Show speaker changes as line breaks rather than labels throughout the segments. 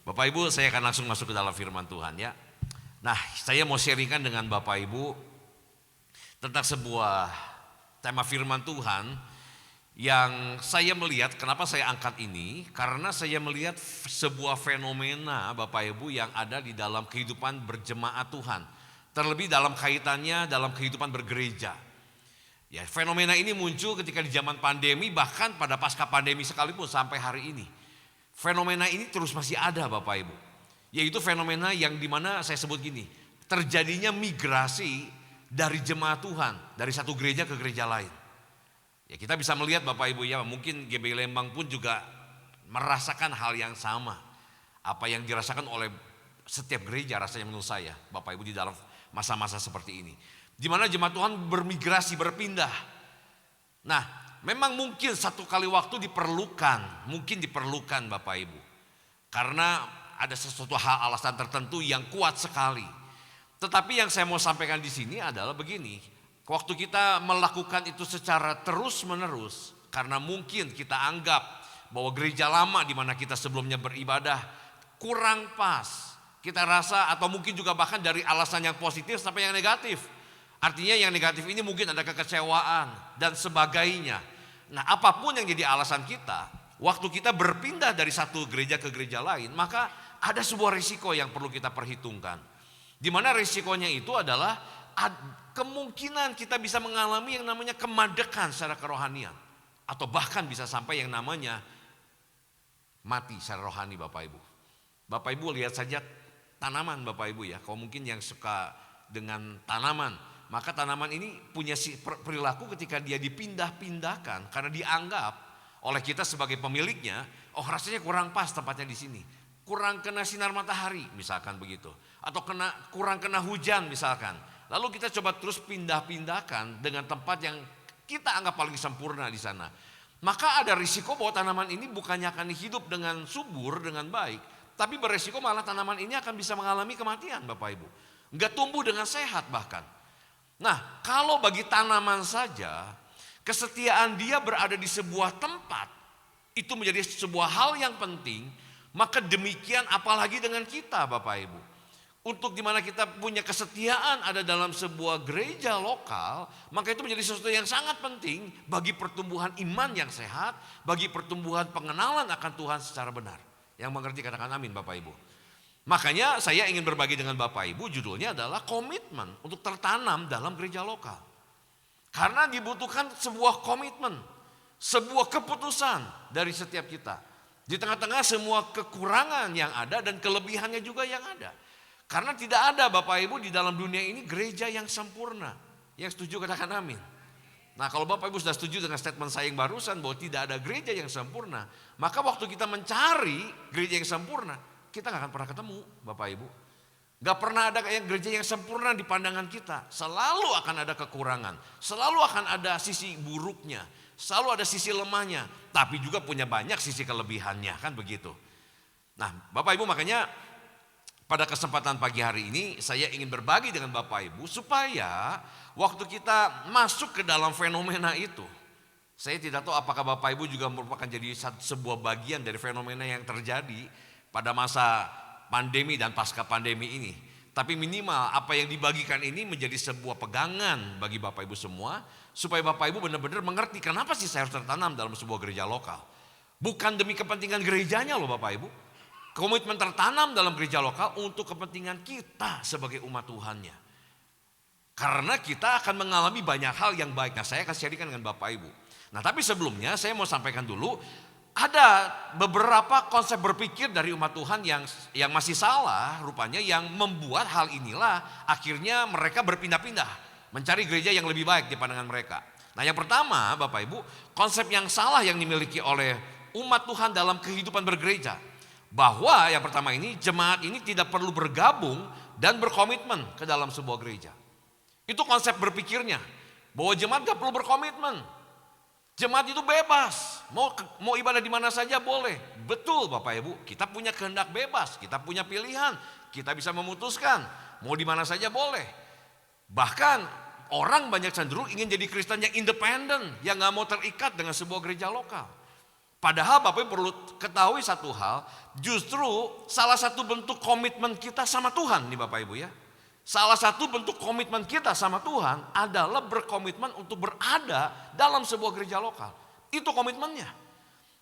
Bapak Ibu, saya akan langsung masuk ke dalam firman Tuhan ya. Nah, saya mau sharingkan dengan Bapak Ibu tentang sebuah tema firman Tuhan yang saya melihat, kenapa saya angkat ini, karena saya melihat sebuah fenomena Bapak Ibu yang ada di dalam kehidupan berjemaat Tuhan. Terlebih dalam kaitannya dalam kehidupan bergereja. Ya, fenomena ini muncul ketika di zaman pandemi, bahkan pada pasca pandemi sekalipun sampai hari ini. Fenomena ini terus masih ada Bapak Ibu. Yaitu fenomena yang dimana saya sebut gini, terjadinya migrasi dari jemaat Tuhan, dari satu gereja ke gereja lain. Ya, kita bisa melihat Bapak Ibu ya, mungkin GBI Lembang pun juga merasakan hal yang sama. Apa yang dirasakan oleh setiap gereja rasanya menurut saya Bapak Ibu di dalam masa-masa seperti ini. Di mana jemaat Tuhan bermigrasi, berpindah. Nah, memang mungkin satu kali waktu diperlukan Bapak Ibu. Karena ada sesuatu hal alasan tertentu yang kuat sekali. Tetapi yang saya mau sampaikan di sini adalah begini. Waktu kita melakukan itu secara terus-menerus, karena mungkin kita anggap bahwa gereja lama di mana kita sebelumnya beribadah kurang pas. Kita rasa atau mungkin juga bahkan dari alasan yang positif sampai yang negatif. Artinya yang negatif ini mungkin ada kekecewaan dan sebagainya. Nah, apapun yang jadi alasan kita, waktu kita berpindah dari satu gereja ke gereja lain, maka ada sebuah risiko yang perlu kita perhitungkan. Di mana risikonya itu adalah kemungkinan kita bisa mengalami yang namanya kemadekan secara kerohanian. Atau bahkan bisa sampai yang namanya mati secara rohani Bapak Ibu. Bapak Ibu lihat saja tanaman Bapak Ibu ya. Kalau mungkin yang suka dengan tanaman, maka tanaman ini punya perilaku ketika dia dipindah-pindahkan karena dianggap oleh kita sebagai pemiliknya, oh rasanya kurang pas tempatnya di sini. Kurang kena sinar matahari misalkan begitu. Atau kurang kena hujan misalkan. Lalu kita coba terus pindah-pindahkan dengan tempat yang kita anggap paling sempurna di sana. Maka ada risiko bahwa tanaman ini bukannya akan hidup dengan subur, dengan baik. Tapi beresiko malah tanaman ini akan bisa mengalami kematian Bapak Ibu. Enggak tumbuh dengan sehat bahkan. Nah, kalau bagi tanaman saja, kesetiaan dia berada di sebuah tempat, itu menjadi sebuah hal yang penting, maka demikian apalagi dengan kita Bapak Ibu. Untuk dimana kita punya kesetiaan ada dalam sebuah gereja lokal, maka itu menjadi sesuatu yang sangat penting bagi pertumbuhan iman yang sehat, bagi pertumbuhan pengenalan akan Tuhan secara benar. Yang mengerti katakan amin Bapak Ibu. Makanya saya ingin berbagi dengan Bapak Ibu, judulnya adalah komitmen untuk tertanam dalam gereja lokal. Karena dibutuhkan sebuah komitmen, sebuah keputusan dari setiap kita. Di tengah-tengah semua kekurangan yang ada dan kelebihannya juga yang ada. Karena tidak ada Bapak Ibu di dalam dunia ini gereja yang sempurna. Yang setuju katakan amin. Nah, kalau Bapak Ibu sudah setuju dengan statement saya yang barusan bahwa tidak ada gereja yang sempurna, maka waktu kita mencari gereja yang sempurna, kita gak akan pernah ketemu Bapak Ibu. Gak pernah ada gereja yang sempurna di pandangan kita. Selalu akan ada kekurangan. Selalu akan ada sisi buruknya. Selalu ada sisi lemahnya. Tapi juga punya banyak sisi kelebihannya. Kan begitu. Nah Bapak Ibu, makanya pada kesempatan pagi hari ini saya ingin berbagi dengan Bapak Ibu supaya waktu kita masuk ke dalam fenomena itu, saya tidak tahu apakah Bapak Ibu juga merupakan jadi sebuah bagian dari fenomena yang terjadi pada masa pandemi dan pasca pandemi ini. Tapi minimal apa yang dibagikan ini menjadi sebuah pegangan bagi Bapak Ibu semua, supaya Bapak Ibu benar-benar mengerti kenapa sih saya harus tertanam dalam sebuah gereja lokal. Bukan demi kepentingan gerejanya loh Bapak Ibu. Komitmen tertanam dalam gereja lokal untuk kepentingan kita sebagai umat Tuhannya. Karena kita akan mengalami banyak hal yang baik. Nah, saya akan sharingkan dengan Bapak Ibu. Nah, tapi sebelumnya saya mau sampaikan dulu, ada beberapa konsep berpikir dari umat Tuhan yang masih salah rupanya, yang membuat hal inilah akhirnya mereka berpindah-pindah mencari gereja yang lebih baik di pandangan mereka. Nah, yang pertama Bapak Ibu, konsep yang salah yang dimiliki oleh umat Tuhan dalam kehidupan bergereja. Bahwa yang pertama ini, jemaat ini tidak perlu bergabung dan berkomitmen ke dalam sebuah gereja. Itu konsep berpikirnya, bahwa jemaat gak perlu berkomitmen. Jemaat itu bebas, mau ibadah di mana saja boleh. Betul Bapak Ibu, kita punya kehendak bebas, kita punya pilihan, kita bisa memutuskan mau di mana saja boleh. Bahkan orang banyak cenderung ingin jadi Kristen yang independen, yang gak mau terikat dengan sebuah gereja lokal. Padahal Bapak Ibu perlu ketahui satu hal, justru salah satu bentuk komitmen kita sama Tuhan nih Bapak Ibu ya. Salah satu bentuk komitmen kita sama Tuhan adalah berkomitmen untuk berada dalam sebuah gereja lokal. Itu komitmennya.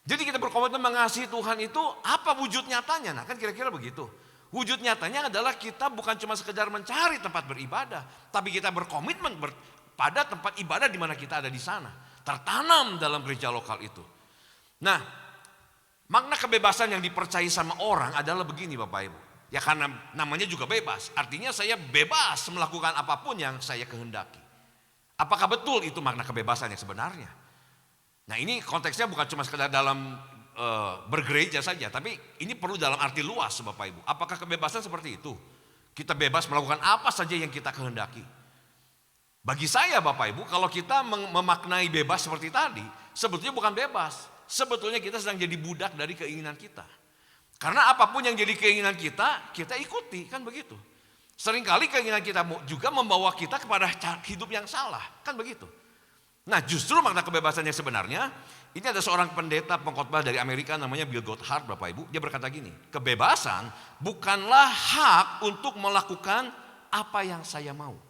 Jadi kita berkomitmen mengasihi Tuhan itu apa wujud nyatanya? Nah kan kira-kira begitu. Wujud nyatanya adalah kita bukan cuma sekedar mencari tempat beribadah, tapi kita berkomitmen pada tempat ibadah di mana kita ada di sana. Tertanam dalam gereja lokal itu. Nah, makna kebebasan yang dipercayai sama orang adalah begini Bapak Ibu. Ya karena namanya juga bebas, artinya saya bebas melakukan apapun yang saya kehendaki. Apakah betul itu makna kebebasan yang sebenarnya? Nah ini konteksnya bukan cuma sekedar dalam bergereja saja, tapi ini perlu dalam arti luas Bapak Ibu. Apakah kebebasan seperti itu? Kita bebas melakukan apa saja yang kita kehendaki. Bagi saya Bapak Ibu, kalau kita memaknai bebas seperti tadi, sebetulnya bukan bebas. Sebetulnya kita sedang jadi budak dari keinginan kita. Karena apapun yang jadi keinginan kita, kita ikuti, kan begitu. Seringkali keinginan kita juga membawa kita kepada hidup yang salah, kan begitu. Nah justru makna kebebasan yang sebenarnya, ini ada seorang pendeta pengkhotbah dari Amerika namanya Bill Gothard Bapak Ibu. Dia berkata gini, kebebasan bukanlah hak untuk melakukan apa yang saya mau.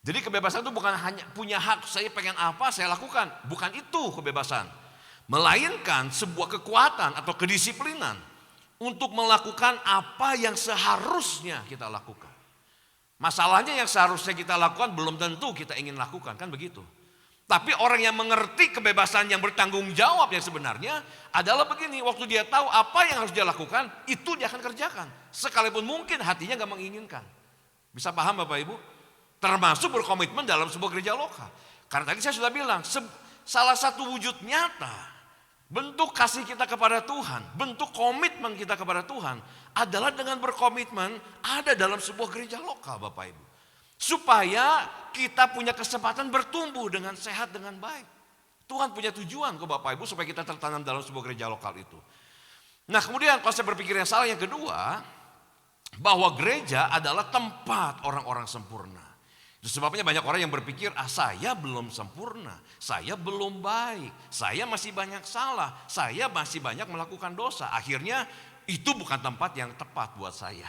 Jadi kebebasan itu bukan hanya punya hak, saya pengen apa saya lakukan. Bukan itu kebebasan. Melainkan sebuah kekuatan atau kedisiplinan untuk melakukan apa yang seharusnya kita lakukan. Masalahnya yang seharusnya kita lakukan belum tentu kita ingin lakukan, kan begitu. Tapi orang yang mengerti kebebasan yang bertanggung jawab yang sebenarnya adalah begini, waktu dia tahu apa yang harus dia lakukan, itu dia akan kerjakan. Sekalipun mungkin hatinya gak menginginkan. Bisa paham Bapak Ibu? Termasuk berkomitmen dalam sebuah gereja lokal. Karena tadi saya sudah bilang, salah satu wujud nyata bentuk kasih kita kepada Tuhan, bentuk komitmen kita kepada Tuhan adalah dengan berkomitmen ada dalam sebuah gereja lokal Bapak Ibu. Supaya kita punya kesempatan bertumbuh dengan sehat, dengan baik. Tuhan punya tujuan ke Bapak Ibu supaya kita tertanam dalam sebuah gereja lokal itu. Nah kemudian konsep berpikir yang salah yang kedua, bahwa gereja adalah tempat orang-orang sempurna. Itu sebabnya banyak orang yang berpikir, saya belum sempurna, saya belum baik, saya masih banyak salah, saya masih banyak melakukan dosa. Akhirnya itu bukan tempat yang tepat buat saya.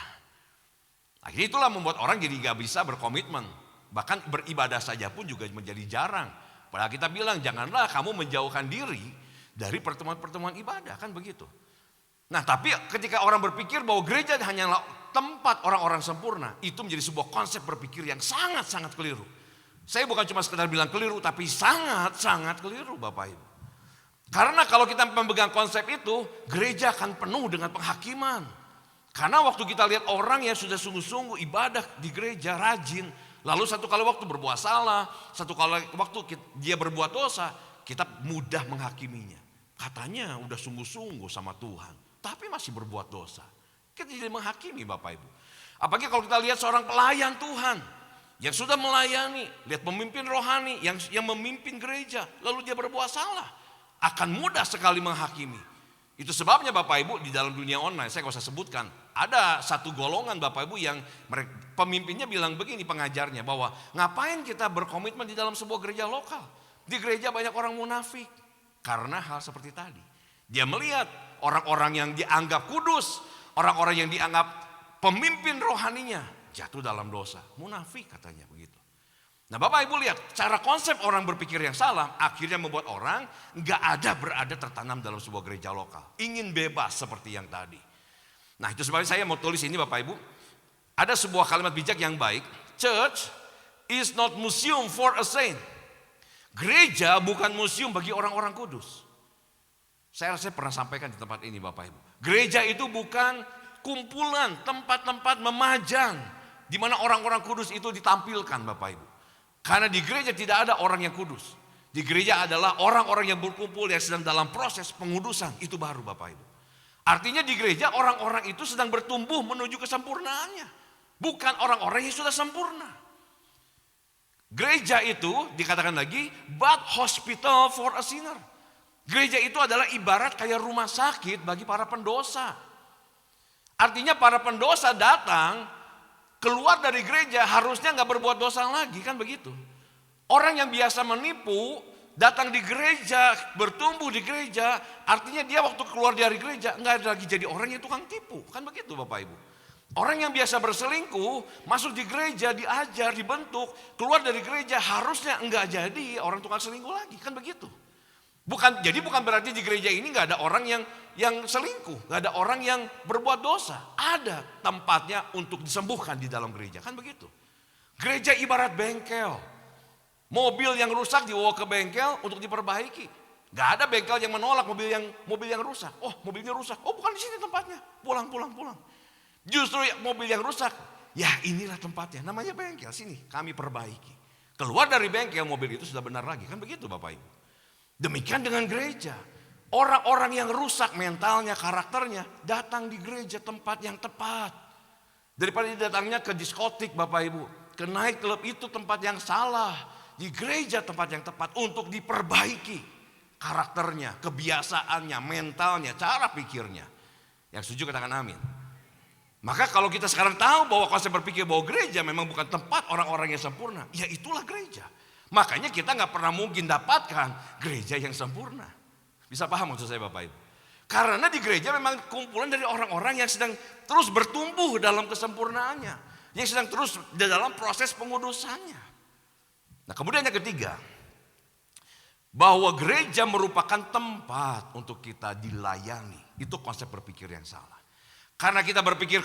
Akhirnya itulah membuat orang jadi gak bisa berkomitmen. Bahkan beribadah saja pun juga menjadi jarang. Padahal kita bilang, janganlah kamu menjauhkan diri dari pertemuan-pertemuan ibadah, kan begitu. Nah tapi ketika orang berpikir bahwa gereja hanyalah tempat orang-orang sempurna, itu menjadi sebuah konsep berpikir yang sangat-sangat keliru. Saya bukan cuma sekedar bilang keliru, tapi sangat-sangat keliru Bapak Ibu. Karena kalau kita memegang konsep itu, gereja akan penuh dengan penghakiman. Karena waktu kita lihat orang yang sudah sungguh-sungguh ibadah di gereja, rajin, lalu satu kali waktu berbuat salah, satu kali waktu dia berbuat dosa, kita mudah menghakiminya. Katanya udah sungguh-sungguh sama Tuhan, tapi masih berbuat dosa. Kita jadi menghakimi Bapak Ibu. Apalagi kalau kita lihat seorang pelayan Tuhan yang sudah melayani, lihat pemimpin rohani yang memimpin gereja, lalu dia berbuat salah, akan mudah sekali menghakimi. Itu sebabnya Bapak Ibu di dalam dunia online, saya gak usah sebutkan, ada satu golongan Bapak Ibu yang pemimpinnya bilang begini, pengajarnya, bahwa ngapain kita berkomitmen di dalam sebuah gereja lokal. Di gereja banyak orang munafik. Karena hal seperti tadi. Dia melihat orang-orang yang dianggap kudus, orang-orang yang dianggap pemimpin rohaninya jatuh dalam dosa. Munafik katanya begitu. Nah Bapak Ibu lihat, cara konsep orang berpikir yang salah akhirnya membuat orang gak ada berada tertanam dalam sebuah gereja lokal. Ingin bebas seperti yang tadi. Nah itu sebabnya saya mau tulis ini Bapak Ibu. Ada sebuah kalimat bijak yang baik. Church is not museum for a saint. Gereja bukan museum bagi orang-orang kudus. Saya rasa pernah sampaikan di tempat ini Bapak Ibu. Gereja itu bukan kumpulan, tempat-tempat memajang di mana orang-orang kudus itu ditampilkan Bapak Ibu. Karena di gereja tidak ada orang yang kudus. Di gereja adalah orang-orang yang berkumpul yang sedang dalam proses pengudusan. Itu baru Bapak Ibu. Artinya di gereja orang-orang itu sedang bertumbuh menuju kesempurnaannya. Bukan orang-orang yang sudah sempurna. Gereja itu dikatakan lagi, but hospital for a sinner. Gereja itu adalah ibarat kayak rumah sakit bagi para pendosa. Artinya para pendosa datang, keluar dari gereja harusnya gak berbuat dosa lagi, kan begitu. Orang yang biasa menipu, datang di gereja, bertumbuh di gereja, artinya dia waktu keluar dari gereja nggak ada lagi jadi orang yang tukang tipu. Kan begitu Bapak Ibu. Orang yang biasa berselingkuh, masuk di gereja, diajar, dibentuk, keluar dari gereja harusnya enggak jadi orang tukang selingkuh lagi. Kan begitu. Jadi bukan berarti di gereja ini nggak ada orang yang selingkuh, nggak ada orang yang berbuat dosa. Ada tempatnya untuk disembuhkan di dalam gereja. Kan begitu. Gereja ibarat bengkel. Mobil yang rusak dibawa ke bengkel untuk diperbaiki. Gak ada bengkel yang menolak mobil yang rusak. Oh, mobilnya rusak. Oh, bukan di sini tempatnya. Pulang. Justru mobil yang rusak, ya inilah tempatnya. Namanya bengkel. Sini kami perbaiki. Keluar dari bengkel, mobil itu sudah benar lagi. Kan begitu Bapak Ibu. Demikian dengan gereja. Orang-orang yang rusak mentalnya, karakternya, datang di gereja tempat yang tepat. Daripada datangnya ke diskotik Bapak Ibu. Ke night club itu tempat yang salah. Di gereja tempat yang tepat untuk diperbaiki karakternya, kebiasaannya, mentalnya, cara pikirnya. Yang setuju katakan amin. Maka kalau kita sekarang tahu bahwa konsep berpikir bahwa gereja memang bukan tempat orang-orang yang sempurna, ya itulah gereja. Makanya kita nggak pernah mungkin dapatkan gereja yang sempurna. Bisa paham maksud saya Bapak Ibu? Karena di gereja memang kumpulan dari orang-orang yang sedang terus bertumbuh dalam kesempurnaannya, yang sedang terus dalam proses pengudusannya. Nah kemudian yang ketiga, bahwa gereja merupakan tempat untuk kita dilayani. Itu konsep berpikir yang salah. Karena kita berpikir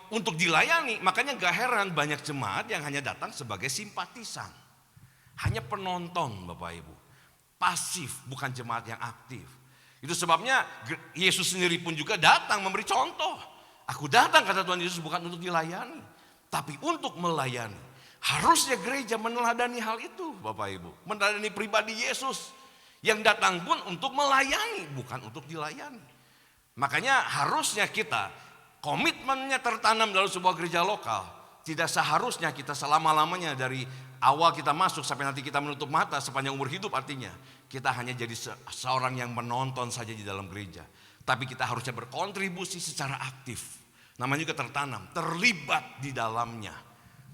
untuk dilayani, makanya gak heran banyak jemaat yang hanya datang sebagai simpatisan. Hanya penonton Bapak Ibu. Pasif, bukan jemaat yang aktif. Itu sebabnya Yesus sendiri pun juga datang memberi contoh. Aku datang kata Tuhan Yesus bukan untuk dilayani, tapi untuk melayani. Harusnya gereja meneladani hal itu Bapak Ibu. Meneladani pribadi Yesus. Yang datang pun untuk melayani, bukan untuk dilayani. Makanya harusnya kita, komitmennya tertanam dalam sebuah gereja lokal. Tidak seharusnya kita selama-lamanya dari awal kita masuk sampai nanti kita menutup mata sepanjang umur hidup artinya. Kita hanya jadi seorang yang menonton saja di dalam gereja. Tapi kita harusnya berkontribusi secara aktif. Namanya juga tertanam, terlibat di dalamnya.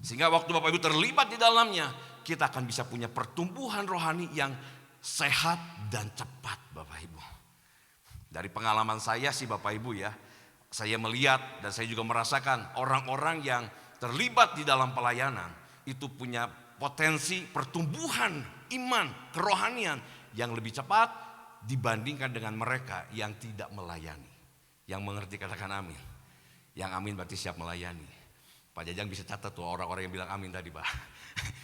Sehingga waktu Bapak Ibu terlibat di dalamnya, kita akan bisa punya pertumbuhan rohani yang sehat dan cepat Bapak Ibu. Dari pengalaman saya sih Bapak Ibu ya, saya melihat dan saya juga merasakan orang-orang yang terlibat di dalam pelayanan itu punya potensi pertumbuhan iman, kerohanian yang lebih cepat dibandingkan dengan mereka yang tidak melayani. Yang mengerti katakan amin. Yang amin berarti siap melayani. Pak Jajang bisa catat tuh orang-orang yang bilang amin tadi Pak.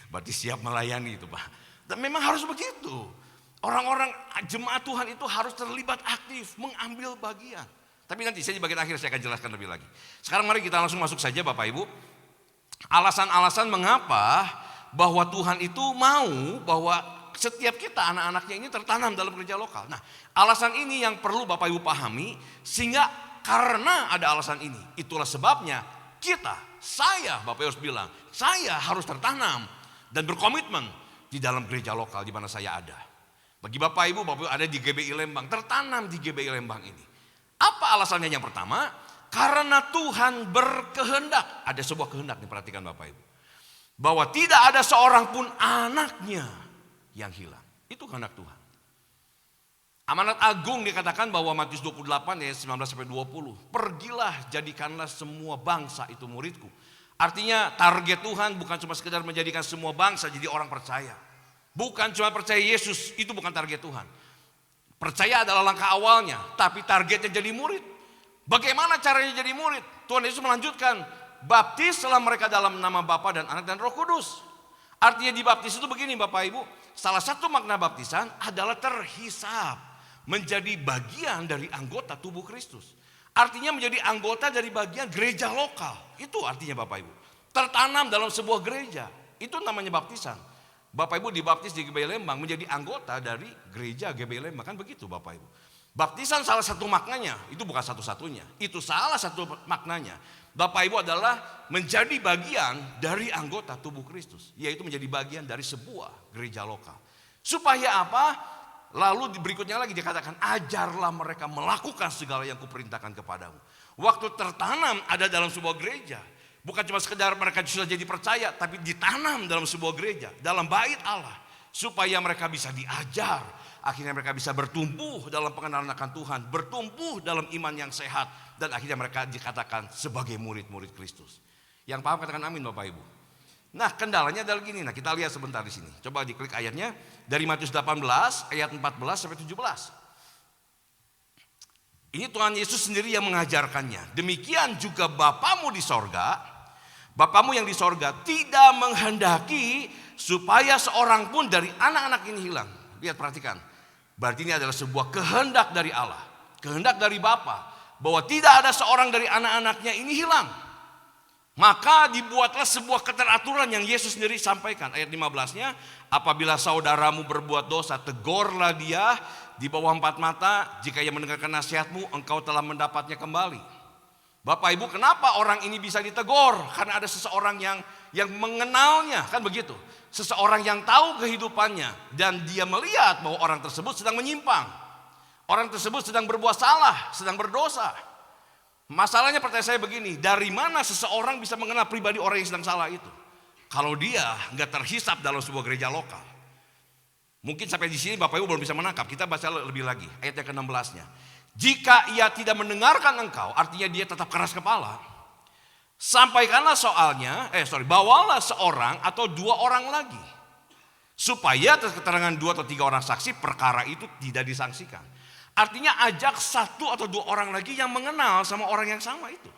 Berarti siap melayani itu Pak. Dan memang harus begitu. Orang-orang jemaat Tuhan itu harus terlibat aktif, mengambil bagian. Tapi nanti saya di bagian akhir saya akan jelaskan lebih lagi. Sekarang mari kita langsung masuk saja Bapak Ibu. Alasan-alasan mengapa bahwa Tuhan itu mau bahwa setiap kita anak-anaknya ini tertanam dalam gereja lokal. Nah alasan ini yang perlu Bapak Ibu pahami. Sehingga karena ada alasan ini, itulah sebabnya saya Bapak Ibu harus bilang, saya harus tertanam dan berkomitmen di dalam gereja lokal di mana saya ada. Bagi Bapak Ibu ada di GBI Lembang, tertanam di GBI Lembang ini. Apa alasannya yang pertama? Karena Tuhan berkehendak. Ada sebuah kehendak nih, perhatikan Bapak Ibu. Bahwa tidak ada seorang pun anaknya yang hilang. Itu kehendak Tuhan. Amanat agung dikatakan bahwa Matius 28 ayat 19-20. Pergilah jadikanlah semua bangsa itu muridku. Artinya target Tuhan bukan cuma sekedar menjadikan semua bangsa jadi orang percaya. Bukan cuma percaya Yesus, itu bukan target Tuhan. Percaya adalah langkah awalnya, tapi targetnya jadi murid. Bagaimana caranya jadi murid? Tuhan Yesus melanjutkan, baptislah mereka dalam nama Bapa dan Anak dan Roh Kudus. Artinya dibaptis itu begini Bapak Ibu, salah satu makna baptisan adalah terhisap. Menjadi bagian dari anggota tubuh Kristus. Artinya menjadi anggota dari bagian gereja lokal. Itu artinya Bapak Ibu. Tertanam dalam sebuah gereja. Itu namanya baptisan. Bapak Ibu dibaptis di GBI Lembang menjadi anggota dari gereja GBI Lembang. Kan begitu Bapak Ibu. Baptisan salah satu maknanya. Itu bukan satu-satunya. Itu salah satu maknanya. Bapak Ibu adalah menjadi bagian dari anggota tubuh Kristus. Yaitu menjadi bagian dari sebuah gereja lokal. Supaya apa? Lalu berikutnya lagi dikatakan, ajarlah mereka melakukan segala yang kuperintahkan kepadamu. Waktu tertanam ada dalam sebuah gereja. Bukan cuma sekedar mereka sudah jadi percaya, tapi ditanam dalam sebuah gereja, dalam bait Allah. supaya mereka bisa diajar, akhirnya mereka bisa bertumbuh dalam pengenalan akan Tuhan, bertumbuh dalam iman yang sehat, dan akhirnya mereka dikatakan sebagai murid-murid Kristus. Yang paham katakan amin Bapak Ibu. Nah, kendalanya adalah gini. Nah, kita lihat sebentar di sini. Coba diklik ayatnya dari Matius 18 ayat 14 sampai 17. Ini Tuhan Yesus sendiri yang mengajarkannya. Demikian juga Bapamu di sorga, Bapamu yang di sorga tidak menghendaki supaya seorang pun dari anak-anak ini hilang. Lihat, perhatikan. Berarti ini adalah sebuah kehendak dari Allah, kehendak dari Bapa, bahwa tidak ada seorang dari anak-anaknya ini hilang. Maka dibuatlah sebuah keteraturan yang Yesus sendiri sampaikan. Ayat 15-nya, apabila saudaramu berbuat dosa, tegurlah dia di bawah 4 mata. Jika ia mendengarkan nasihatmu, engkau telah mendapatnya kembali. Bapak Ibu, kenapa orang ini bisa ditegur? Karena ada seseorang yang mengenalnya, kan begitu. Seseorang yang tahu kehidupannya dan dia melihat bahwa orang tersebut sedang menyimpang. Orang tersebut sedang berbuat salah, sedang berdosa. Masalahnya pertanyaan saya begini, dari mana seseorang bisa mengenal pribadi orang yang sedang salah itu? Kalau dia nggak terhisap dalam sebuah gereja lokal. Mungkin sampai di sini Bapak Ibu belum bisa menangkap. Kita baca lebih lagi, ayat yang ke-16-nya. Jika ia tidak mendengarkan engkau, artinya dia tetap keras kepala. Sampaikanlah bawalah seorang atau 2 orang lagi. Supaya atas keterangan 2 atau 3 orang saksi, perkara itu tidak disangsikan. Artinya ajak 1 atau 2 orang lagi yang mengenal sama orang yang sama itu.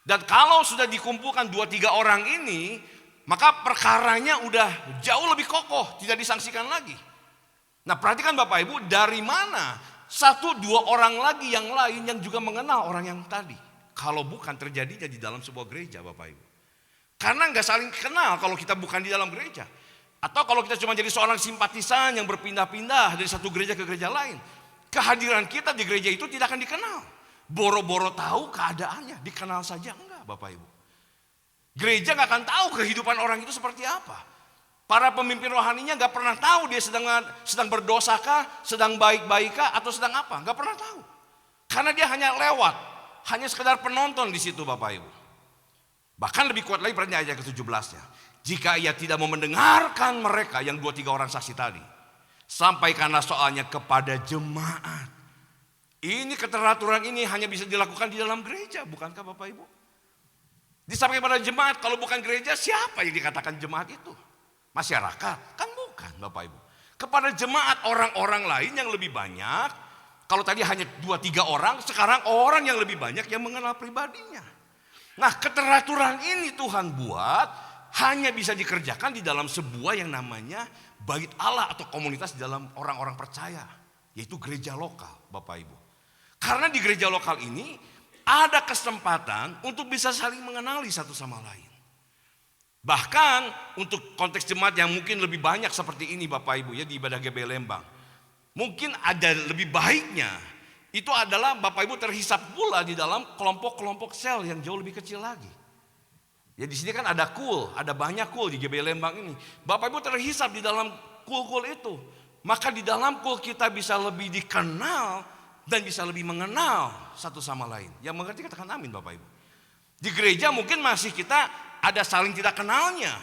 Dan kalau sudah dikumpulkan 2-3 orang ini, maka perkaranya udah jauh lebih kokoh, tidak disangsikan lagi. Nah, perhatikan Bapak Ibu, dari mana 1-2 orang lagi yang lain yang juga mengenal orang yang tadi? Kalau bukan terjadinya di dalam sebuah gereja Bapak Ibu. Karena nggak saling kenal kalau kita bukan di dalam gereja. Atau kalau kita cuma jadi seorang simpatisan yang berpindah-pindah dari satu gereja ke gereja lain. Kehadiran kita di gereja itu tidak akan dikenal. Boro-boro tahu keadaannya, dikenal saja enggak Bapak Ibu. Gereja gak akan tahu kehidupan orang itu seperti apa. Para pemimpin rohaninya gak pernah tahu dia sedang berdosakah, sedang baik-baikkah, atau sedang apa. Gak pernah tahu. Karena dia hanya lewat, hanya sekedar penonton di situ Bapak Ibu. Bahkan lebih kuat lagi pertanyaan ayat ke-17-nya. Jika ia tidak mau mendengarkan mereka yang 2-3 orang saksi tadi, sampaikanlah soalnya kepada jemaat. Ini keteraturan ini hanya bisa dilakukan di dalam gereja, bukankah Bapak Ibu? Disampaikan kepada jemaat, kalau bukan gereja siapa yang dikatakan jemaat itu? Masyarakat? Kan bukan Bapak Ibu. Kepada jemaat orang-orang lain yang lebih banyak, kalau tadi hanya 2-3 orang, sekarang orang yang lebih banyak yang mengenal pribadinya. Nah, keteraturan ini Tuhan buat hanya bisa dikerjakan di dalam sebuah yang namanya bait Allah atau komunitas di dalam orang-orang percaya, yaitu gereja lokal Bapak Ibu. Karena di gereja lokal ini ada kesempatan untuk bisa saling mengenali satu sama lain. Bahkan untuk konteks jemaat yang mungkin lebih banyak seperti ini Bapak Ibu ya, di ibadah GBI Lembang, mungkin ada lebih baiknya. Itu adalah Bapak Ibu terhisap pula di dalam kelompok-kelompok sel yang jauh lebih kecil lagi. Ya di sini kan ada ada banyak di GBI Lembang ini. Bapak Ibu terhisap di dalam kul itu. Maka di dalam kul kita bisa lebih dikenal dan bisa lebih mengenal satu sama lain. Yang mengerti katakan amin Bapak Ibu. Di gereja mungkin masih kita ada saling tidak kenalnya.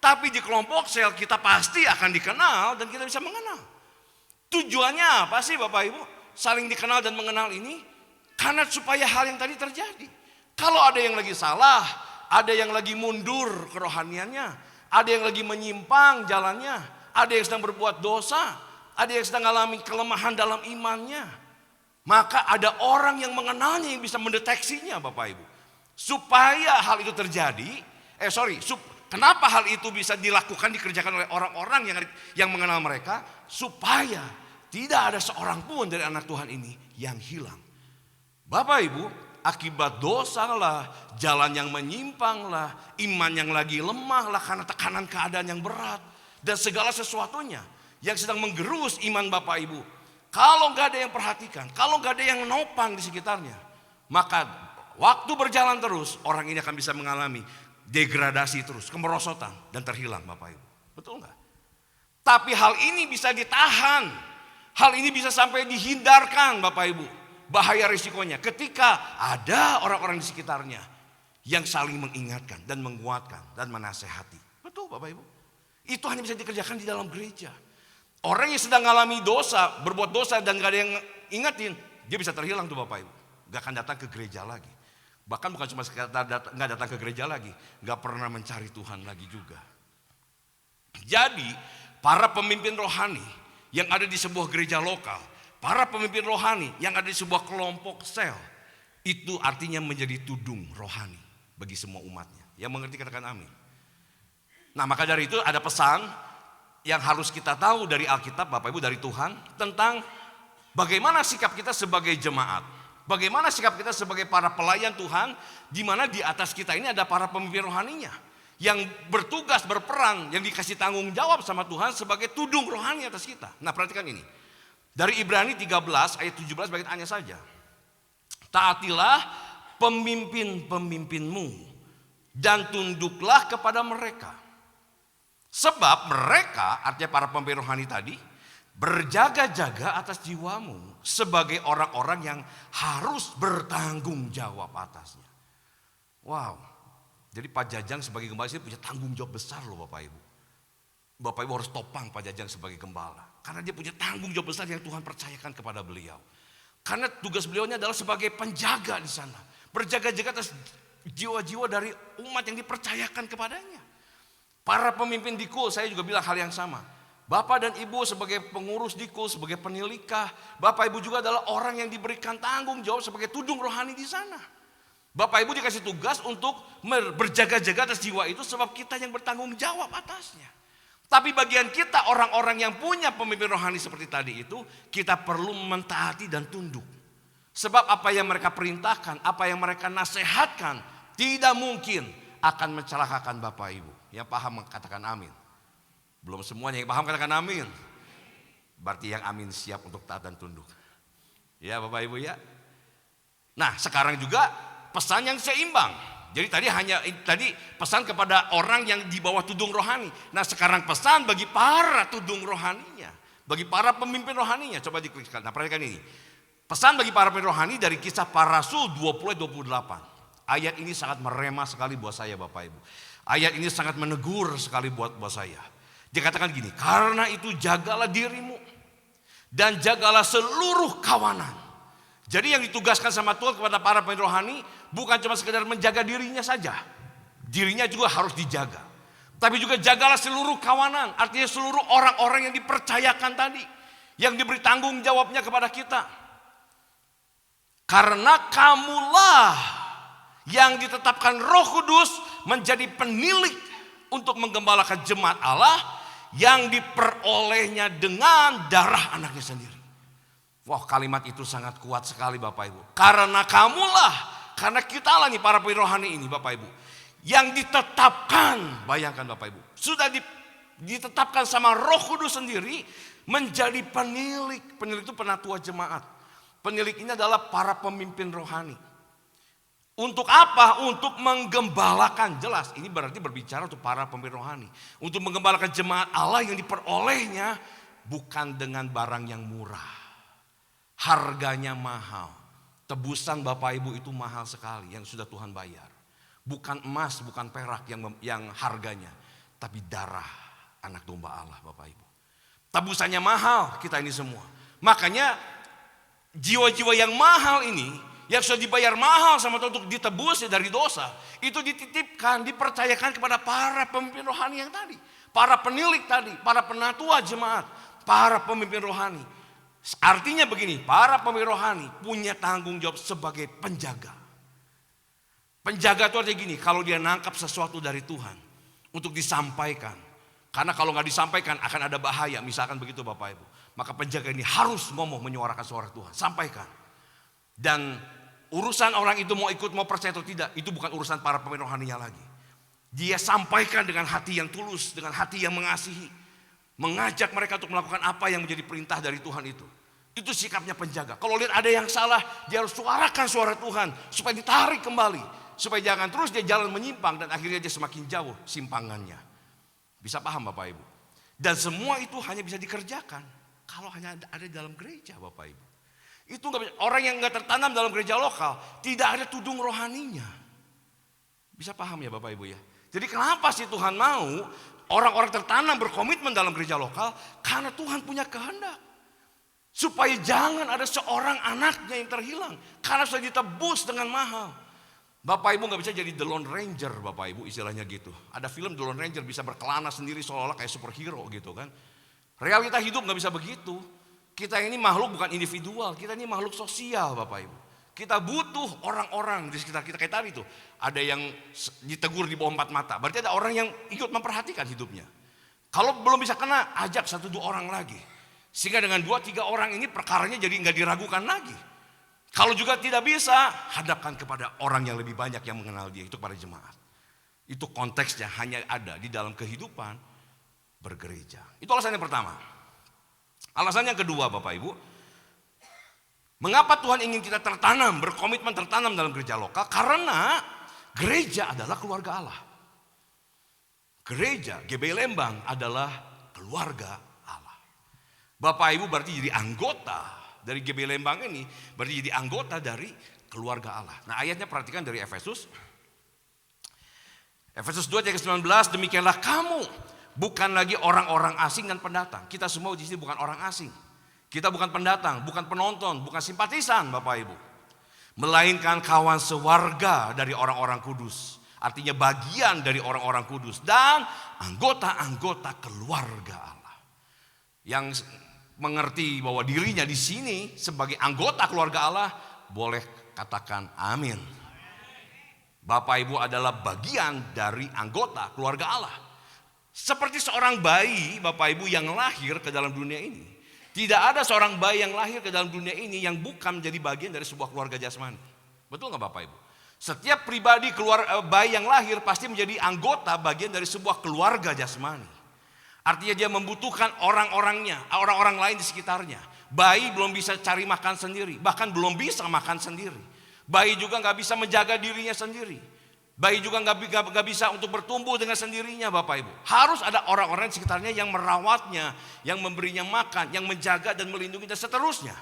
Tapi di kelompok sel kita pasti akan dikenal dan kita bisa mengenal. Tujuannya apa sih Bapak Ibu? Saling dikenal dan mengenal ini karena supaya hal yang tadi terjadi. Kalau ada yang lagi salah, ada yang lagi mundur kerohaniannya, ada yang lagi menyimpang jalannya, ada yang sedang berbuat dosa, ada yang sedang mengalami kelemahan dalam imannya. Maka ada orang yang mengenalnya yang bisa mendeteksinya Bapak Ibu. Supaya hal itu terjadi, kenapa hal itu bisa dilakukan, dikerjakan oleh orang-orang yang mengenal mereka? Supaya tidak ada seorang pun dari anak Tuhan ini yang hilang. Bapak Ibu, akibat dosa lah, jalan yang menyimpang lah, iman yang lagi lemah lah karena tekanan keadaan yang berat. Dan segala sesuatunya yang sedang menggerus iman Bapak Ibu. Kalau gak ada yang perhatikan, kalau gak ada yang nopang di sekitarnya, maka waktu berjalan terus, orang ini akan bisa mengalami degradasi terus, kemerosotan dan terhilang Bapak Ibu. Betul gak? Tapi hal ini bisa ditahan. Hal ini bisa sampai dihindarkan Bapak Ibu. Bahaya risikonya ketika ada orang-orang di sekitarnya yang saling mengingatkan dan menguatkan dan menasehati. Betul Bapak Ibu. Itu hanya bisa dikerjakan di dalam gereja. Orang yang sedang mengalami dosa, berbuat dosa dan gak ada yang ingetin, dia bisa terhilang tuh Bapak Ibu. Gak akan datang ke gereja lagi. Bahkan bukan cuma sekedar gak datang ke gereja lagi, gak pernah mencari Tuhan lagi juga. Jadi para pemimpin rohani yang ada di sebuah gereja lokal, para pemimpin rohani yang ada di sebuah kelompok sel, itu artinya menjadi tudung rohani bagi semua umatnya. Yang mengerti katakan amin. Nah maka dari itu ada pesan yang harus kita tahu dari Alkitab Bapak Ibu, dari Tuhan, tentang bagaimana sikap kita sebagai jemaat. Bagaimana sikap kita sebagai para pelayan Tuhan, di mana di atas kita ini ada para pemimpin rohaninya yang bertugas, berperan, yang dikasih tanggung jawab sama Tuhan sebagai tudung rohani atas kita. Nah perhatikan ini. Dari Ibrani 13 ayat 17 bagian A-nya saja. Taatilah pemimpin-pemimpinmu dan tunduklah kepada mereka. Sebab mereka, artinya para pemimpin rohani tadi, berjaga-jaga atas jiwamu sebagai orang-orang yang harus bertanggung jawab atasnya. Wow, jadi Pak Jajang sebagai gembala ini punya tanggung jawab besar loh Bapak Ibu. Bapak Ibu harus topang Pak Jajang sebagai gembala. Karena dia punya tanggung jawab besar yang Tuhan percayakan kepada beliau. Karena tugas beliaunya adalah sebagai penjaga di sana. Berjaga-jaga atas jiwa-jiwa dari umat yang dipercayakan kepadanya. Para pemimpin di KUL, saya juga bilang hal yang sama. Bapak dan Ibu sebagai pengurus di KUL, sebagai penilikah, Bapak Ibu juga adalah orang yang diberikan tanggung jawab sebagai tudung rohani di sana. Bapak Ibu dikasih tugas untuk berjaga-jaga atas jiwa itu sebab kita yang bertanggung jawab atasnya. Tapi bagian kita orang-orang yang punya pemimpin rohani seperti tadi itu, kita perlu mentaati dan tunduk. Sebab apa yang mereka perintahkan, apa yang mereka nasihatkan, tidak mungkin akan mencelakakan Bapak Ibu. Yang paham katakan amin. Belum semuanya yang paham katakan amin. Berarti yang amin siap untuk taat dan tunduk. Ya Bapak Ibu ya. Nah sekarang juga pesan yang seimbang. Jadi tadi pesan kepada orang yang di bawah tudung rohani. Nah sekarang pesan bagi para tudung rohaninya. Bagi para pemimpin rohaninya. Coba diklikkan. Nah perhatikan ini. Pesan bagi para pemimpin rohani dari Kisah Para Rasul 20-28. Ayat ini sangat merema sekali buat saya Bapak Ibu. Ayat ini sangat menegur sekali buat saya. Dia katakan gini, karena itu jagalah dirimu dan jagalah seluruh kawanan. Jadi yang ditugaskan sama Tuhan kepada para pemimpin rohani bukan cuma sekedar menjaga dirinya saja. Dirinya juga harus dijaga. Tapi juga jagalah seluruh kawanan, artinya seluruh orang-orang yang dipercayakan tadi. Yang diberi tanggung jawabnya kepada kita. Karena kamulah yang ditetapkan Roh Kudus menjadi penilik untuk menggembalakan jemaat Allah yang diperolehnya dengan darah anaknya sendiri. Wah kalimat itu sangat kuat sekali Bapak Ibu. Karena kamulah, karena kita lah nih para pemimpin rohani ini Bapak Ibu. Yang ditetapkan, bayangkan Bapak Ibu. Sudah ditetapkan sama Roh Kudus sendiri menjadi penilik. Penilik itu penatua jemaat. Penilik ini adalah para pemimpin rohani. Untuk apa? Untuk menggembalakan. Jelas ini berarti berbicara untuk para pemimpin rohani. Untuk menggembalakan jemaat Allah yang diperolehnya bukan dengan barang yang murah. Harganya mahal. Tebusan Bapak Ibu itu mahal sekali yang sudah Tuhan bayar. Bukan emas, bukan perak yang harganya. Tapi darah anak domba Allah Bapak Ibu. Tebusannya mahal kita ini semua. Makanya jiwa-jiwa yang mahal ini yang sudah dibayar mahal sama Tuhan untuk ditebus dari dosa, itu dititipkan, dipercayakan kepada para pemimpin rohani yang tadi, para penilik tadi, para penatua jemaat, para pemimpin rohani. Artinya begini, para pemimpin rohani punya tanggung jawab sebagai penjaga. Penjaga itu artinya gini, kalau dia nangkap sesuatu dari Tuhan untuk disampaikan, karena kalau nggak disampaikan akan ada bahaya, misalkan begitu Bapak Ibu. Maka penjaga ini harus ngomong, menyuarakan suara Tuhan, sampaikan. Dan urusan orang itu mau ikut, mau percaya atau tidak, itu bukan urusan para pemimpin rohaninya lagi. Dia sampaikan dengan hati yang tulus, dengan hati yang mengasihi. Mengajak mereka untuk melakukan apa yang menjadi perintah dari Tuhan itu. Itu sikapnya penjaga. Kalau lihat ada yang salah, dia harus suarakan suara Tuhan supaya ditarik kembali. Supaya jangan terus dia jalan menyimpang dan akhirnya dia semakin jauh simpangannya. Bisa paham Bapak Ibu? Dan semua itu hanya bisa dikerjakan kalau hanya ada di dalam gereja Bapak Ibu. Itu orang yang nggak tertanam dalam gereja lokal tidak ada tudung rohaninya. Bisa paham ya Bapak Ibu ya? Jadi kenapa sih Tuhan mau
orang-orang tertanam berkomitmen dalam gereja lokal karena Tuhan punya kehendak. Supaya jangan ada seorang anaknya yang terhilang karena sudah ditebus dengan mahal. Bapak Ibu gak bisa jadi The Lone Ranger, Bapak Ibu istilahnya gitu. Ada film The Lone Ranger bisa berkelana sendiri seolah-olah kayak superhero gitu kan. Realita hidup gak bisa begitu. Kita ini makhluk bukan individual, kita ini makhluk sosial Bapak Ibu. Kita butuh orang-orang di sekitar kita kayak tadi tuh. Ada yang ditegur di bawah 4 mata, berarti ada orang yang ikut memperhatikan hidupnya. Kalau belum bisa kena, ajak 1-2 orang lagi. Sehingga dengan 2-3 orang ini perkaranya jadi nggak diragukan lagi. Kalau juga tidak bisa, hadapkan kepada orang yang lebih banyak yang mengenal dia, itu kepada jemaat. Itu konteksnya hanya ada di dalam kehidupan bergereja. Itu alasan yang pertama. Alasan yang kedua Bapak Ibu, mengapa Tuhan ingin kita tertanam, berkomitmen tertanam dalam gereja lokal? Karena gereja adalah keluarga Allah. Gereja GBI Lembang adalah keluarga Allah. Bapak Ibu berarti jadi anggota dari GBI Lembang ini, berarti jadi anggota dari keluarga Allah. Nah ayatnya perhatikan dari Efesus 2 ayat 19, demikianlah kamu bukan lagi orang-orang asing dan pendatang. Kita semua di sini bukan orang asing. Kita bukan pendatang, bukan penonton, bukan simpatisan Bapak Ibu. Melainkan kawan sewarga dari orang-orang kudus. Artinya bagian dari orang-orang kudus dan anggota-anggota keluarga Allah. Yang mengerti bahwa dirinya di sini sebagai anggota keluarga Allah, boleh katakan amin. Bapak Ibu adalah bagian dari anggota keluarga Allah. Seperti seorang bayi Bapak Ibu yang lahir ke dalam dunia ini. Tidak ada seorang bayi yang lahir ke dalam dunia ini yang bukan menjadi bagian dari sebuah keluarga jasmani. Betul gak Bapak Ibu? Setiap pribadi bayi yang lahir pasti menjadi anggota bagian dari sebuah keluarga jasmani. Artinya dia membutuhkan orang-orangnya, orang-orang lain di sekitarnya. Bayi belum bisa cari makan sendiri, bahkan belum bisa makan sendiri. Bayi juga gak bisa menjaga dirinya sendiri. Bayi juga gak bisa untuk bertumbuh dengan sendirinya Bapak Ibu. Harus ada orang-orang di sekitarnya yang merawatnya, yang memberinya makan, yang menjaga dan melindungi dan seterusnya.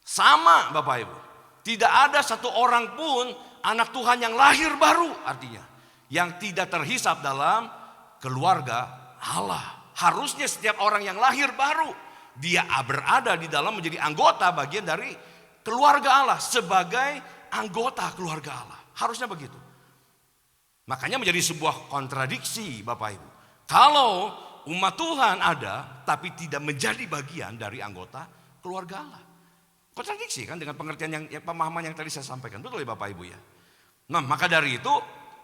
Sama Bapak Ibu. Tidak ada satu orang pun anak Tuhan yang lahir baru artinya. Yang tidak terhisap dalam keluarga Allah. Harusnya setiap orang yang lahir baru dia berada di dalam menjadi anggota bagian dari keluarga Allah. Sebagai anggota keluarga Allah. Harusnya begitu. Makanya menjadi sebuah kontradiksi Bapak Ibu. Kalau umat Tuhan ada tapi tidak menjadi bagian dari anggota keluarga Allah. Kontradiksi kan dengan pengertian yang pemahaman yang tadi saya sampaikan. Betul ya Bapak Ibu ya. Nah maka dari itu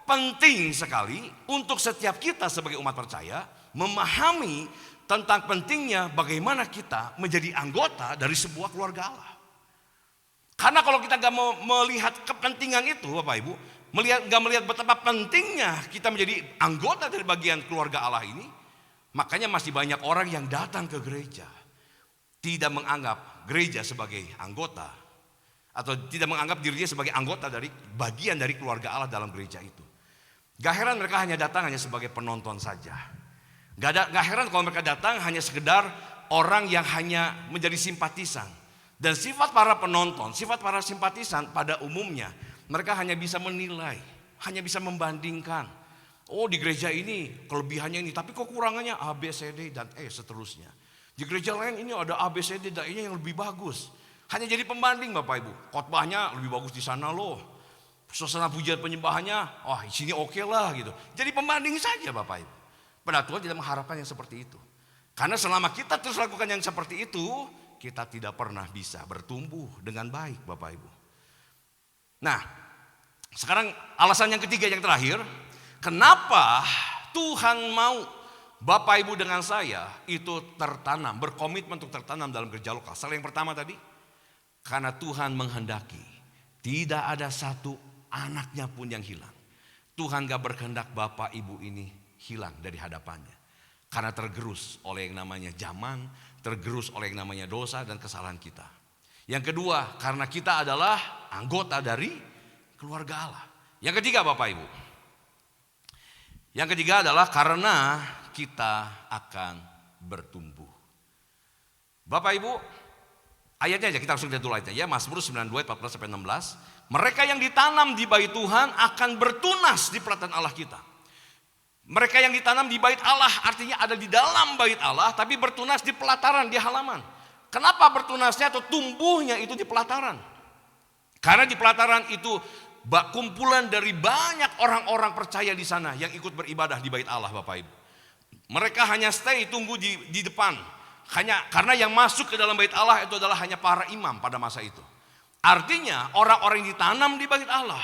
penting sekali untuk setiap kita sebagai umat percaya memahami tentang pentingnya bagaimana kita menjadi anggota dari sebuah keluarga Allah. Karena kalau kita gak mau melihat kepentingan itu Bapak Ibu, gak melihat betapa pentingnya kita menjadi anggota dari bagian keluarga Allah ini, makanya masih banyak orang yang datang ke gereja tidak menganggap gereja sebagai anggota atau tidak menganggap dirinya sebagai anggota dari bagian dari keluarga Allah dalam gereja itu. Gak heran mereka hanya datang hanya sebagai penonton saja. Gak heran kalau mereka datang hanya sekedar orang yang hanya menjadi simpatisan. Dan sifat para penonton, sifat para simpatisan pada umumnya mereka hanya bisa menilai, hanya bisa membandingkan. Oh di gereja ini kelebihannya ini, tapi kok kurangannya A, B, C, D, dan E seterusnya. Di gereja lain ini ada A, B, C, D, dan E yang lebih bagus. Hanya jadi pembanding Bapak Ibu. Khotbahnya lebih bagus di sana loh. Suasana pujian penyembahannya, wah di sini oke lah gitu. Jadi pembanding saja Bapak Ibu. Padahal Tuhan tidak mengharapkan yang seperti itu. Karena selama kita terus lakukan yang seperti itu, kita tidak pernah bisa bertumbuh dengan baik Bapak Ibu. Nah, sekarang alasan yang ketiga yang terakhir, kenapa Tuhan mau Bapak Ibu dengan saya itu tertanam, berkomitmen untuk tertanam dalam gereja lokal. Salah yang pertama tadi, karena Tuhan menghendaki tidak ada satu anaknya pun yang hilang. Tuhan gak berkehendak Bapak Ibu ini hilang dari hadapannya. Karena tergerus oleh yang namanya zaman, tergerus oleh yang namanya dosa dan kesalahan kita. Yang kedua, karena kita adalah anggota dari keluarga Allah. Yang ketiga Bapak Ibu. Yang ketiga adalah karena kita akan bertumbuh. Bapak Ibu, ayatnya aja kita langsung lihat dulu ayatnya ya. Mazmur 92 14 sampai 16. Mereka yang ditanam di bait Tuhan akan bertunas di pelataran Allah kita. Mereka yang ditanam di bait Allah artinya ada di dalam bait Allah tapi bertunas di pelataran, di halaman. Kenapa bertunasnya atau tumbuhnya itu di pelataran? Karena di pelataran itu kumpulan dari banyak orang-orang percaya di sana yang ikut beribadah di bait Allah, Bapak Ibu. Mereka hanya stay tunggu di depan. Hanya karena yang masuk ke dalam bait Allah itu adalah hanya para imam pada masa itu. Artinya orang-orang yang ditanam di bait Allah,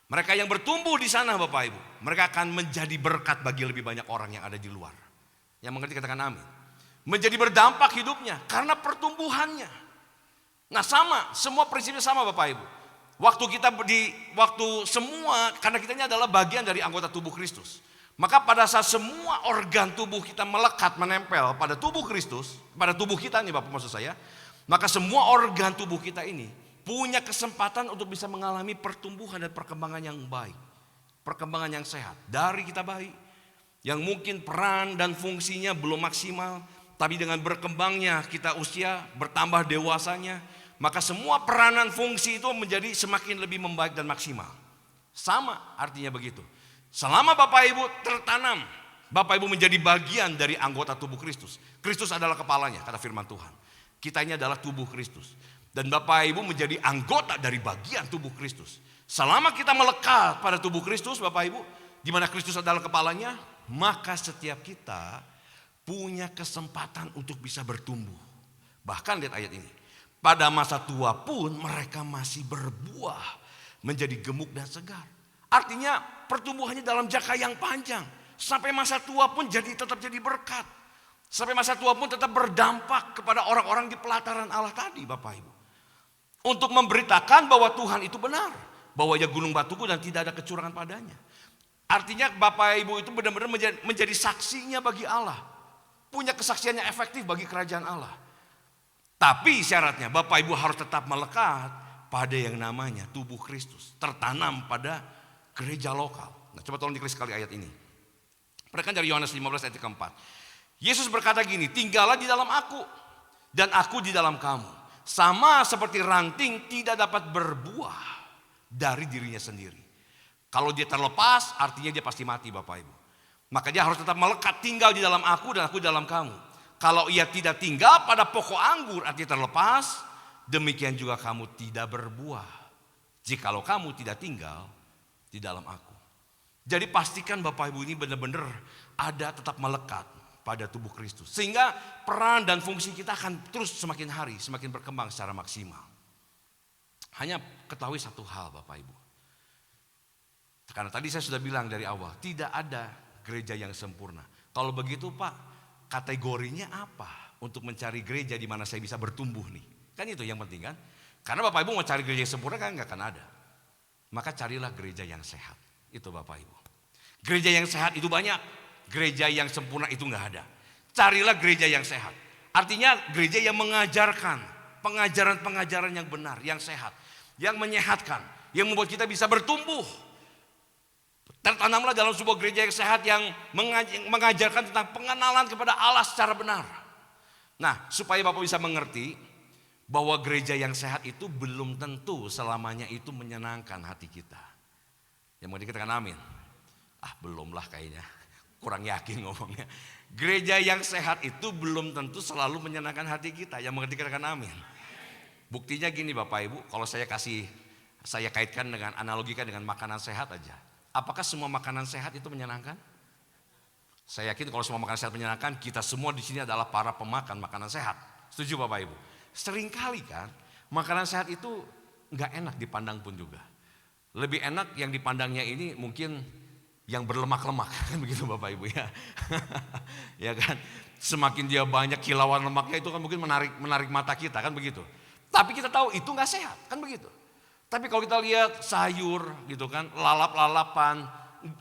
mereka yang bertumbuh di sana, Bapak Ibu, mereka akan menjadi berkat bagi lebih banyak orang yang ada di luar. Yang mengerti katakan amin. Menjadi berdampak hidupnya karena pertumbuhannya. Nah sama, semua prinsipnya sama Bapak Ibu. Waktu semua, karena kita ini adalah bagian dari anggota tubuh Kristus. Maka pada saat semua organ tubuh kita melekat, menempel pada tubuh Kristus, pada tubuh kita nih Bapak maksud saya, maka semua organ tubuh kita ini punya kesempatan untuk bisa mengalami pertumbuhan dan perkembangan yang baik. Perkembangan yang sehat. Dari kita bayi, yang mungkin peran dan fungsinya belum maksimal, tapi dengan berkembangnya kita usia, bertambah dewasanya, maka semua peranan fungsi itu menjadi semakin lebih membaik dan maksimal. Sama artinya begitu. Selama Bapak Ibu tertanam, Bapak Ibu menjadi bagian dari anggota tubuh Kristus. Kristus adalah kepalanya, kata firman Tuhan. Kita ini adalah tubuh Kristus. Dan Bapak Ibu menjadi anggota dari bagian tubuh Kristus. Selama kita melekat pada tubuh Kristus, Bapak Ibu, di mana Kristus adalah kepalanya, maka setiap kita punya kesempatan untuk bisa bertumbuh. Bahkan lihat ayat ini. Pada masa tua pun mereka masih berbuah, menjadi gemuk dan segar. Artinya pertumbuhannya dalam jangka yang panjang. Sampai masa tua pun tetap jadi berkat. Sampai masa tua pun tetap berdampak kepada orang-orang di pelataran Allah tadi, Bapak Ibu. Untuk memberitakan bahwa Tuhan itu benar. Bahwa ia gunung batuku dan tidak ada kecurangan padanya. Artinya Bapak Ibu itu benar-benar menjadi saksinya bagi Allah. Punya kesaksiannya efektif bagi kerajaan Allah. Tapi syaratnya Bapak Ibu harus tetap melekat pada yang namanya tubuh Kristus. Tertanam pada gereja lokal. Nah, coba tolong diklik sekali ayat ini. Perhatikan dari Yohanes 15 ayat keempat. Yesus berkata gini, tinggallah di dalam aku dan aku di dalam kamu. Sama seperti ranting tidak dapat berbuah dari dirinya sendiri. Kalau dia terlepas artinya dia pasti mati Bapak Ibu. Maka dia harus tetap melekat tinggal di dalam aku dan aku di dalam kamu. Kalau ia tidak tinggal pada pokok anggur artinya terlepas, demikian juga kamu tidak berbuah. Jikalau kamu tidak tinggal di dalam aku. Jadi pastikan Bapak Ibu ini benar-benar ada tetap melekat pada tubuh Kristus. Sehingga peran dan fungsi kita akan terus semakin hari semakin berkembang secara maksimal. Hanya ketahui satu hal Bapak Ibu. Karena tadi saya sudah bilang dari awal, tidak ada gereja yang sempurna. Kalau begitu Pak, kategorinya apa untuk mencari gereja di mana saya bisa bertumbuh nih? Kan itu yang penting kan? Karena Bapak Ibu mau cari gereja yang sempurna kan nggak akan ada. Maka carilah gereja yang sehat. Itu Bapak Ibu. Gereja yang sehat itu banyak. Gereja yang sempurna itu nggak ada. Carilah gereja yang sehat. Artinya gereja yang mengajarkan pengajaran-pengajaran yang benar, yang sehat, yang menyehatkan, yang membuat kita bisa bertumbuh. Tertanamlah dalam sebuah gereja yang sehat yang mengajarkan tentang pengenalan kepada Allah secara benar. Nah, supaya Bapak bisa mengerti bahwa gereja yang sehat itu belum tentu selamanya itu menyenangkan hati kita. Yang mau dikatakan amin? Belumlah kayaknya. Kurang yakin ngomongnya. Gereja yang sehat itu belum tentu selalu menyenangkan hati kita. Yang mau dikatakan amin? Buktinya gini Bapak Ibu, kalau saya kaitkan dengan analogikan dengan makanan sehat aja. Apakah semua makanan sehat itu menyenangkan? Saya yakin kalau semua makanan sehat menyenangkan, kita semua di sini adalah para pemakan makanan sehat. Setuju Bapak Ibu? Seringkali kan, makanan sehat itu nggak enak dipandang pun juga. Lebih enak yang dipandangnya ini mungkin yang berlemak-lemak, kan begitu Bapak Ibu ya. Ya kan, semakin dia banyak kilauan lemaknya itu kan mungkin menarik mata kita kan begitu. Tapi kita tahu itu nggak sehat, kan begitu. Tapi kalau kita lihat sayur gitu kan, lalap-lalapan,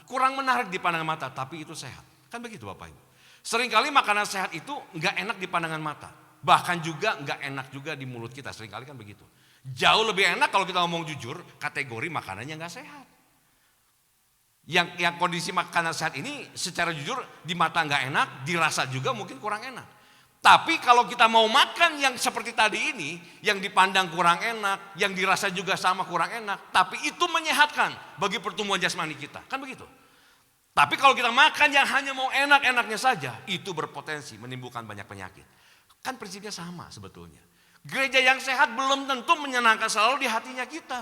kurang menarik di pandangan mata, tapi itu sehat. Kan begitu Bapak Ibu. Seringkali makanan sehat itu nggak enak di pandangan mata. Bahkan juga nggak enak juga di mulut kita, seringkali kan begitu. Jauh lebih enak kalau kita ngomong jujur, kategori makanannya nggak sehat. Yang kondisi makanan sehat ini secara jujur di mata nggak enak, dirasa juga mungkin kurang enak. Tapi kalau kita mau makan yang seperti tadi ini, yang dipandang kurang enak, yang dirasa juga sama kurang enak, tapi itu menyehatkan bagi pertumbuhan jasmani kita. Kan begitu. Tapi kalau kita makan yang hanya mau enak-enaknya saja, itu berpotensi menimbulkan banyak penyakit. Kan prinsipnya sama sebetulnya. Gereja yang sehat belum tentu menyenangkan selalu di hatinya kita.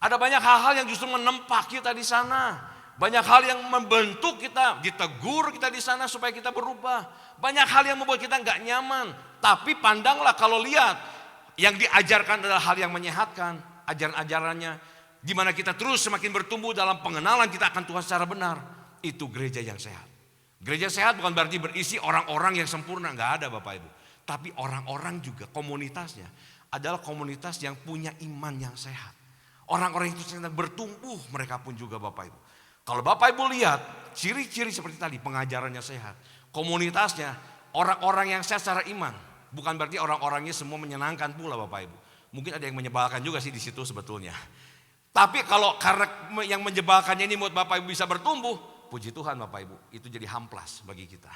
Ada banyak hal-hal yang justru menempa kita di sana. Banyak hal yang membentuk kita, ditegur kita di sana supaya kita berubah. Banyak hal yang membuat kita nggak nyaman. Tapi pandanglah kalau lihat, yang diajarkan adalah hal yang menyehatkan, ajaran-ajarannya. Di mana kita terus semakin bertumbuh dalam pengenalan kita akan Tuhan secara benar. Itu gereja yang sehat. Gereja sehat bukan berarti berisi orang-orang yang sempurna, nggak ada Bapak Ibu. Tapi orang-orang juga komunitasnya adalah komunitas yang punya iman yang sehat. Orang-orang itu sedang bertumbuh, mereka pun juga Bapak Ibu. Kalau Bapak Ibu lihat ciri-ciri seperti tadi, pengajarannya sehat, komunitasnya orang-orang yang sehat secara iman, bukan berarti orang-orangnya semua menyenangkan pula Bapak Ibu. Mungkin ada yang menyebalkan juga sih di situ sebetulnya. Tapi kalau karena yang menyebalkannya ini membuat Bapak Ibu bisa bertumbuh, puji Tuhan Bapak Ibu, itu jadi hamplas bagi kita.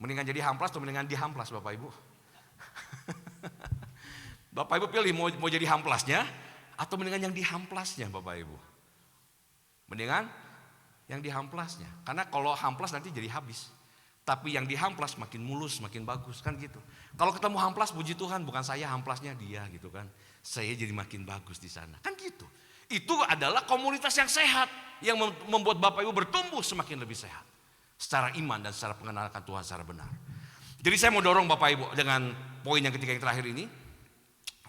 Mendingan jadi hamplas atau mendingan dihamplas Bapak Ibu? Bapak Ibu pilih mau jadi hamplasnya atau mendingan yang dihamplasnya Bapak Ibu? Mendingan yang dihamplasnya. Karena kalau hamplas nanti jadi habis. Tapi yang dihamplas makin mulus, makin bagus kan gitu. Kalau ketemu hamplas puji Tuhan, bukan saya hamplasnya dia gitu kan. Saya jadi makin bagus di sana. Kan gitu. Itu adalah komunitas yang sehat. Yang membuat Bapak Ibu bertumbuh semakin lebih sehat. Secara iman dan secara pengenalan Tuhan secara benar. Jadi saya mau dorong Bapak Ibu dengan poin yang ketiga yang terakhir ini.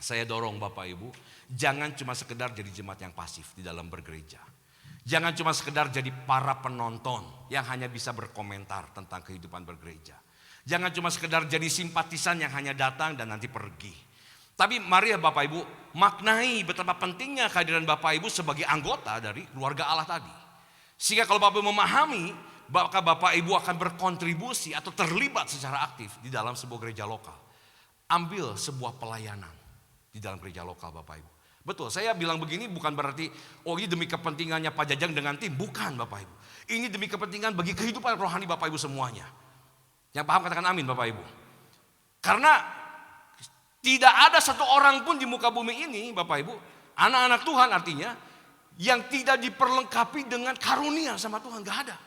Saya dorong Bapak Ibu, jangan cuma sekedar jadi jemaat yang pasif di dalam bergereja. Jangan cuma sekedar jadi para penonton yang hanya bisa berkomentar tentang kehidupan bergereja. Jangan cuma sekedar jadi simpatisan yang hanya datang dan nanti pergi. Tapi mari ya Bapak Ibu, maknai betapa pentingnya kehadiran Bapak Ibu sebagai anggota dari keluarga Allah tadi. Sehingga kalau Bapak Ibu memahami, maka Bapak Ibu akan berkontribusi atau terlibat secara aktif di dalam sebuah gereja lokal. Ambil sebuah pelayanan di dalam gereja lokal Bapak Ibu. Betul, saya bilang begini bukan berarti oh ini demi kepentingannya Pak Jajang dengan tim. Bukan Bapak Ibu. Ini demi kepentingan bagi kehidupan rohani Bapak Ibu semuanya. Yang paham katakan amin Bapak Ibu. Karena tidak ada satu orang pun di muka bumi ini Bapak Ibu, anak-anak Tuhan artinya, yang tidak diperlengkapi dengan karunia sama Tuhan, gak ada.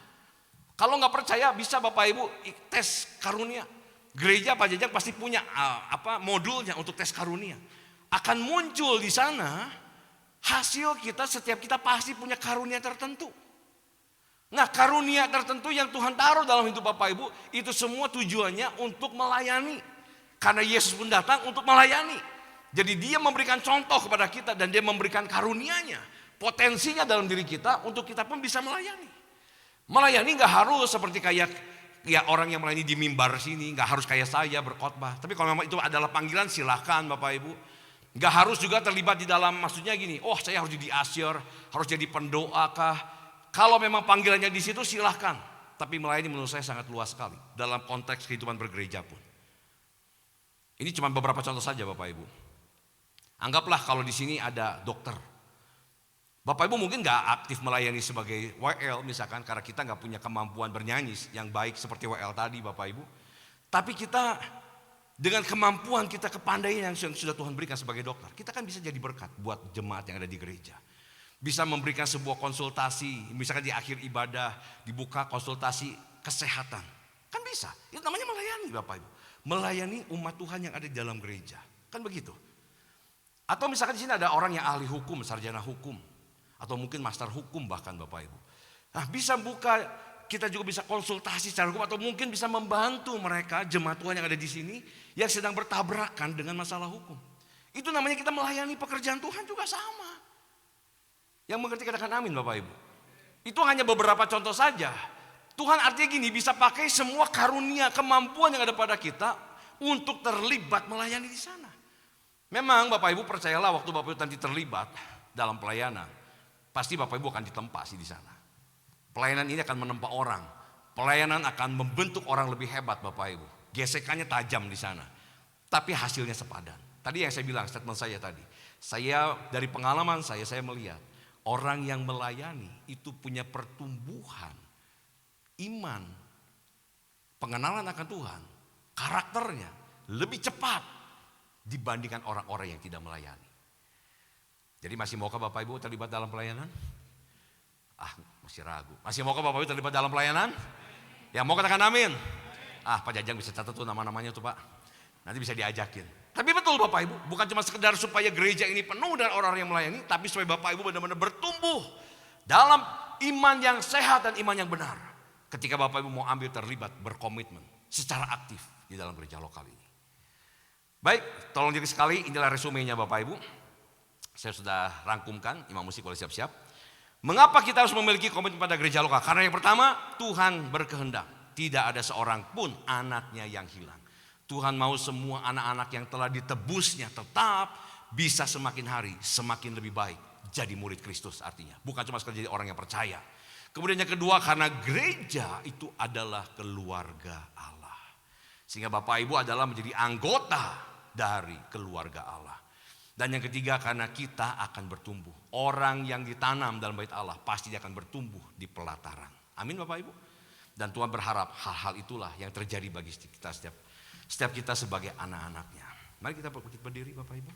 Kalau gak percaya bisa Bapak Ibu tes karunia. Gereja Pak Jajang pasti punya modulnya untuk tes karunia. Akan muncul di sana hasil kita, setiap kita pasti punya karunia tertentu. Nah karunia tertentu yang Tuhan taruh dalam hidup Bapak Ibu, itu semua tujuannya untuk melayani. Karena Yesus pun datang untuk melayani. Jadi dia memberikan contoh kepada kita dan dia memberikan karunianya, potensinya dalam diri kita untuk kita pun bisa melayani. Melayani gak harus seperti kayak ya orang yang melayani di mimbar sini, gak harus kayak saya berkhotbah. Tapi kalau memang itu adalah panggilan silahkan Bapak Ibu. Gak harus juga terlibat di dalam, maksudnya gini, oh saya harus jadi asyir, harus jadi pendoa kah. Kalau memang panggilannya di situ silahkan. Tapi melayani menurut saya sangat luas sekali dalam konteks kehidupan bergereja pun. Ini cuma beberapa contoh saja Bapak Ibu. Anggaplah kalau di sini ada dokter. Bapak Ibu mungkin gak aktif melayani sebagai WL misalkan karena kita gak punya kemampuan bernyanyi yang baik seperti WL tadi Bapak Ibu. Tapi kita dengan kemampuan kita, kepandaian yang sudah Tuhan berikan sebagai dokter, kita kan bisa jadi berkat buat jemaat yang ada di gereja. Bisa memberikan sebuah konsultasi, misalkan di akhir ibadah dibuka konsultasi kesehatan. Kan bisa, itu namanya melayani Bapak Ibu. Melayani umat Tuhan yang ada di dalam gereja. Kan begitu. Atau misalkan di sini ada orang yang ahli hukum, sarjana hukum. Atau mungkin master hukum bahkan Bapak Ibu. Nah bisa buka, kita juga bisa konsultasi secara hukum. Atau mungkin bisa membantu mereka, jemaat Tuhan yang ada di sini, yang sedang bertabrakan dengan masalah hukum. Itu namanya kita melayani pekerjaan Tuhan juga sama. Yang mengerti katakan amin Bapak Ibu. Itu hanya beberapa contoh saja. Tuhan artinya gini, bisa pakai semua karunia, kemampuan yang ada pada kita untuk terlibat melayani di sana. Memang Bapak Ibu percayalah waktu Bapak Ibu nanti terlibat dalam pelayanan, pasti Bapak Ibu akan ditempa sih di sana. Pelayanan ini akan menempa orang. Pelayanan akan membentuk orang lebih hebat Bapak Ibu. Gesekannya tajam di sana. Tapi hasilnya sepadan. Tadi yang saya bilang, statement saya tadi. Saya dari pengalaman saya melihat orang yang melayani itu punya pertumbuhan iman, pengenalan akan Tuhan, karakternya lebih cepat dibandingkan orang-orang yang tidak melayani. Jadi masih maukah Bapak Ibu terlibat dalam pelayanan? Masih ragu. Masih mau ke Bapak Ibu terlibat dalam pelayanan? Yang mau katakan amin? Pak Jajang bisa catat tuh nama-namanya tuh Pak. Nanti bisa diajakin. Tapi betul Bapak Ibu, bukan cuma sekedar supaya gereja ini penuh dengan orang-orang yang melayani, tapi supaya Bapak Ibu benar-benar bertumbuh dalam iman yang sehat dan iman yang benar. Ketika Bapak Ibu mau ambil terlibat, berkomitmen secara aktif di dalam gereja lokal ini. Baik, tolong diri sekali, inilah resumenya Bapak Ibu. Saya sudah rangkumkan, imam musik boleh siap-siap. Mengapa kita harus memiliki komitmen pada gereja lokal? Karena yang pertama, Tuhan berkehendak. Tidak ada seorang pun anaknya yang hilang. Tuhan mau semua anak-anak yang telah ditebusnya tetap bisa semakin hari semakin lebih baik. Jadi murid Kristus artinya. Bukan cuma sekedar jadi orang yang percaya. Kemudian yang kedua, karena gereja itu adalah keluarga Allah. Sehingga Bapak Ibu adalah menjadi anggota dari keluarga Allah. Dan yang ketiga, karena kita akan bertumbuh. Orang yang ditanam dalam bait Allah pasti dia akan bertumbuh di pelataran. Amin Bapak Ibu. Dan Tuhan berharap hal-hal itulah yang terjadi bagi kita setiap kita sebagai anak-anaknya. Mari kita berdiri Bapak Ibu.